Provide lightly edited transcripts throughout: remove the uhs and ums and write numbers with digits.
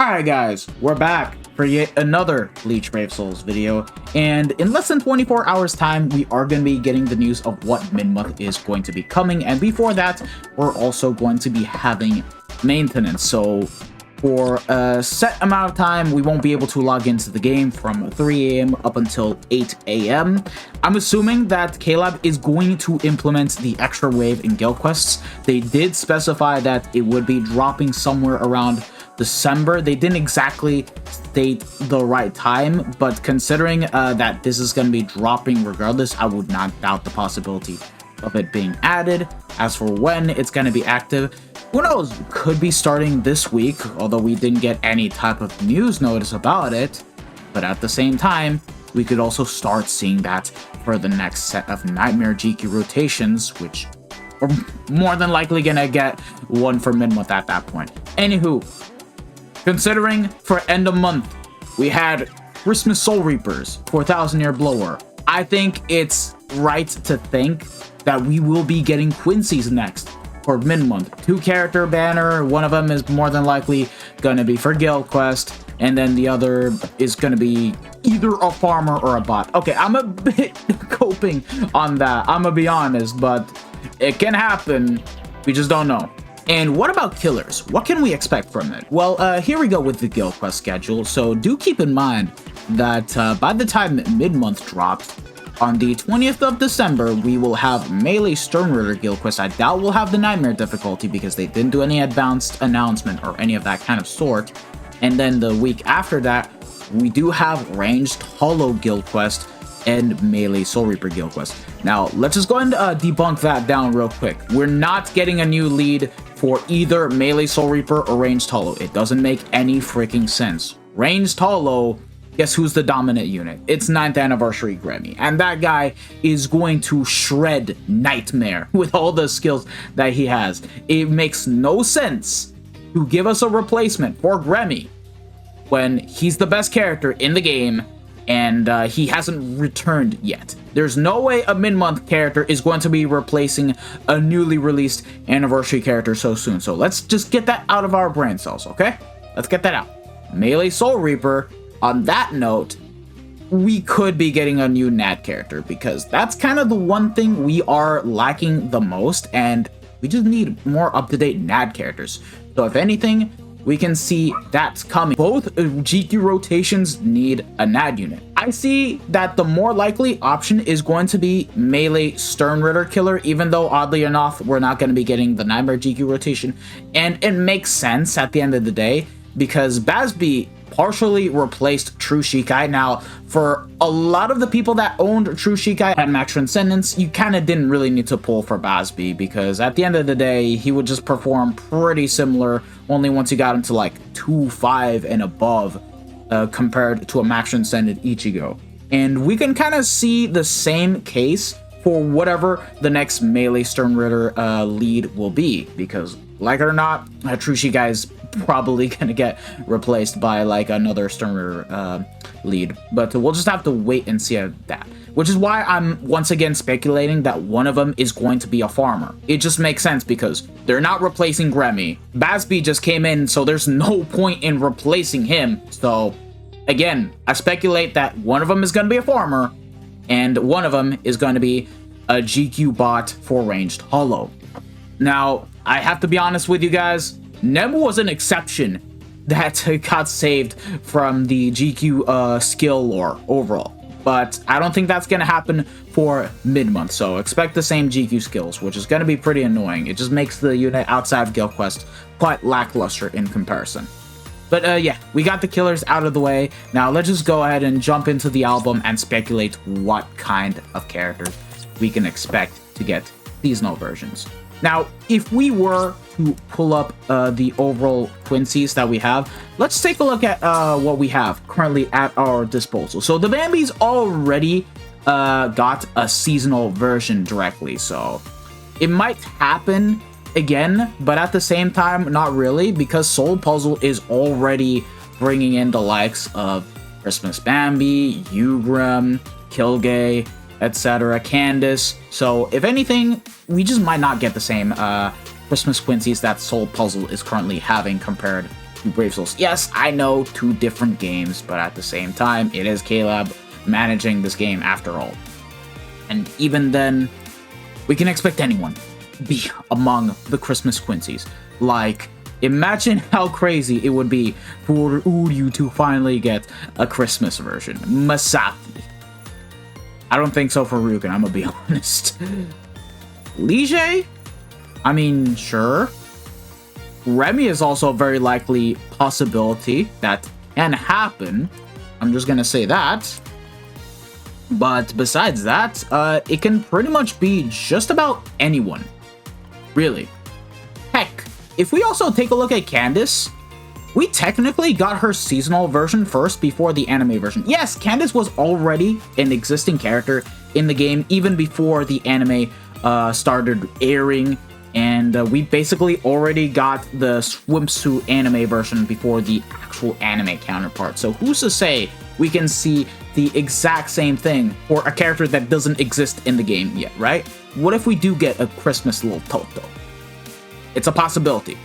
Alright guys, we're back for yet another Bleach Brave Souls video, and in less than 24 hours time, we are going to be getting the news of what Midmonth is going to be coming, and before that, we're also going to be having maintenance, so for a set amount of time, we won't be able to log into the game from 3 a.m. up until 8 a.m. I'm assuming that Caleb is going to implement the extra wave in guild quests. They did specify that it would be dropping somewhere around December. They didn't exactly state the right time, but considering that this is going to be dropping regardless, I would not doubt the possibility of it being added. As for when it's going to be active, who knows, could be starting this week, although we didn't get any type of news notice about it. But at the same time, we could also start seeing that for the next set of Nightmare GQ rotations, which are more than likely gonna get one for Midmonth at that point. Anywho, considering for end of month, we had Christmas Soul Reapers, 4,000 Year Blower. I think it's right to think that we will be getting Quincy's next for Midmonth. 2-character banner, one of them is more than likely gonna be for Guild Quest, and then the other is gonna be either a farmer or a bot. Okay, I'm a bit coping on that, I'm gonna be honest, but it can happen, we just don't know. And what about killers? What can we expect from it? Well, here we go with the Guild Quest schedule, so do keep in mind that by the time Midmonth drops, on the 20th of December, we will have Melee Sternritter Guild Quest. I doubt we'll have the Nightmare difficulty because they didn't do any advanced announcement or any of that kind of sort. And then the week after that, we do have Ranged Hollow Guild Quest and Melee Soul Reaper Guild Quest. Now, let's just go and debunk that down real quick. We're not getting a new lead for either Melee Soul Reaper or Ranged Hollow. It doesn't make any freaking sense. Ranged Hollow, guess who's the dominant unit? It's 9th Anniversary Grammy, and that guy is going to shred Nightmare with all the skills that he has. It makes no sense to give us a replacement for Grammy when he's the best character in the game and he hasn't returned yet. There's no way a mid-month character is going to be replacing a newly released anniversary character so soon. So let's just get that out of our brain cells, okay? Let's get that out. Melee Soul Reaper. On that note, we could be getting a new NAD character because that's kind of the one thing we are lacking the most, and we just need more up-to-date NAD characters. So if anything, we can see that's coming. Both GQ rotations need a NAD unit. I see that the more likely option is going to be Melee Sternritter Killer, even though oddly enough, we're not going to be getting the Nightmare GQ rotation. And it makes sense at the end of the day because Bazby partially replaced True Shikai. Now, for a lot of the people that owned True Shikai at Max Transcendence, you kind of didn't really need to pull for Bazby because at the end of the day, he would just perform pretty similar only once you got into like 2-5 and above compared to a Max Transcendent Ichigo. And we can kind of see the same case for whatever the next Melee Sternritter lead will be because, like it or not, True Shikai is probably gonna get replaced by like another Sternritter lead, but we'll just have to wait and see that, which is why I'm once again speculating that one of them is going to be a farmer. It just makes sense because they're not replacing Grammy. Bazby just came in, so there's no point in replacing him. So again, I speculate that one of them is going to be a farmer and one of them is going to be a GQ bot for Ranged Hollow. Now, I have to be honest with you guys, Nemu was an exception that got saved from the GQ skill lore overall, but I don't think that's going to happen for Midmonth, so expect the same GQ skills, which is going to be pretty annoying. It just makes the unit outside of Guild Quest quite lackluster in comparison. But yeah, we got the killers out of the way. Now let's just go ahead and jump into the album and speculate what kind of characters we can expect to get seasonal versions. Now, if we were to pull up the overall Quincy's that we have, let's take a look at what we have currently at our disposal. So the Bambi's already got a seasonal version directly, so it might happen again, but at the same time, not really, because Soul Puzzle is already bringing in the likes of Christmas Bambi, Ugram, Kilgay, etc., Candace. So if anything, we just might not get the same Christmas Quincy's that Soul Puzzle is currently having compared to Brave Souls. Yes, I know 2 different games, but at the same time, it is Caleb managing this game after all. And even then, we can expect anyone to be among the Christmas Quincy's. Like, imagine how crazy it would be for Uryu to finally get a Christmas version. Masaki. I don't think so for Ryuken, I'm gonna be honest. Lige? I mean, sure. Remy is also a very likely possibility that can happen. I'm just gonna say that. But besides that, it can pretty much be just about anyone. Really. Heck, if we also take a look at Candace, we technically got her seasonal version first before the anime version. Yes, Candace was already an existing character in the game even before the anime started airing, and we basically already got the swimsuit anime version before the actual anime counterpart. So who's to say we can see the exact same thing for a character that doesn't exist in the game yet, right? What if we do get a Christmas Lil Toto? It's a possibility.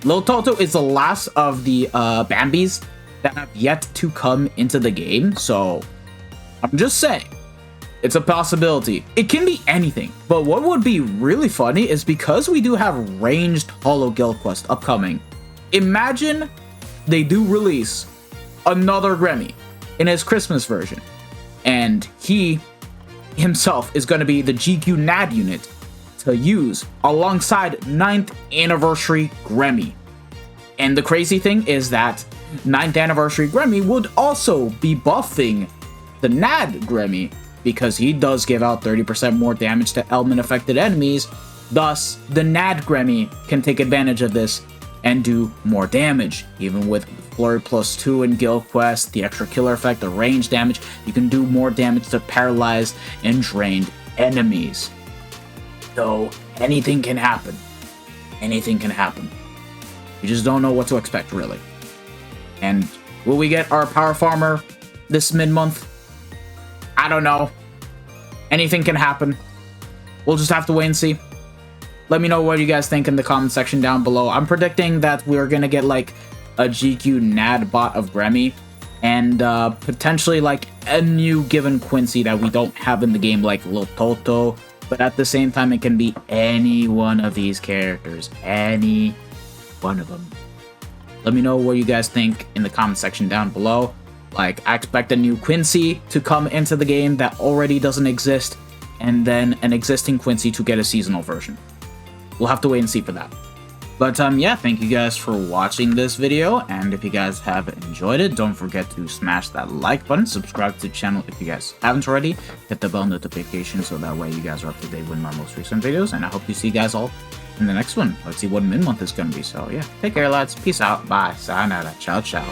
Lil Toto is the last of the Bambis that have yet to come into the game, so I'm just saying, it's a possibility. It can be anything, but what would be really funny is because we do have ranged Hollow Guild Quest upcoming, imagine they do release another Remy in his Christmas version, and he himself is going to be the GQ NAD unit to use alongside 9th anniversary Gremmy. And the crazy thing is that 9th anniversary Gremmy would also be buffing the NAD Gremmy because he does give out 30% more damage to element affected enemies. Thus, the NAD Gremmy can take advantage of this and do more damage. Even with Flurry +2 in Guild Quest, the extra killer effect, the range damage, you can do more damage to paralyzed and drained enemies. So anything can happen. Anything can happen. You just don't know what to expect, really. And will we get our Power Farmer this mid-month? I don't know. Anything can happen. We'll just have to wait and see. Let me know what you guys think in the comment section down below. I'm predicting that we're gonna get like a GQ NAD bot of Gremmy and potentially like a new given Quincy that we don't have in the game, like Lil Toto. But at the same time, it can be any one of these characters. Any one of them. Let me know what you guys think in the comment section down below. Like, I expect a new Quincy to come into the game that already doesn't exist, and then an existing Quincy to get a seasonal version. We'll have to wait and see for that. But yeah, thank you guys for watching this video, and if you guys have enjoyed it, don't forget to smash that like button, subscribe to the channel if you guys haven't already, hit the bell notification so that way you guys are up to date with my most recent videos, and I hope to see you guys all in the next one. Let's see what mid-month is going to be. So yeah, take care lads, peace out, bye, sayonara, ciao ciao.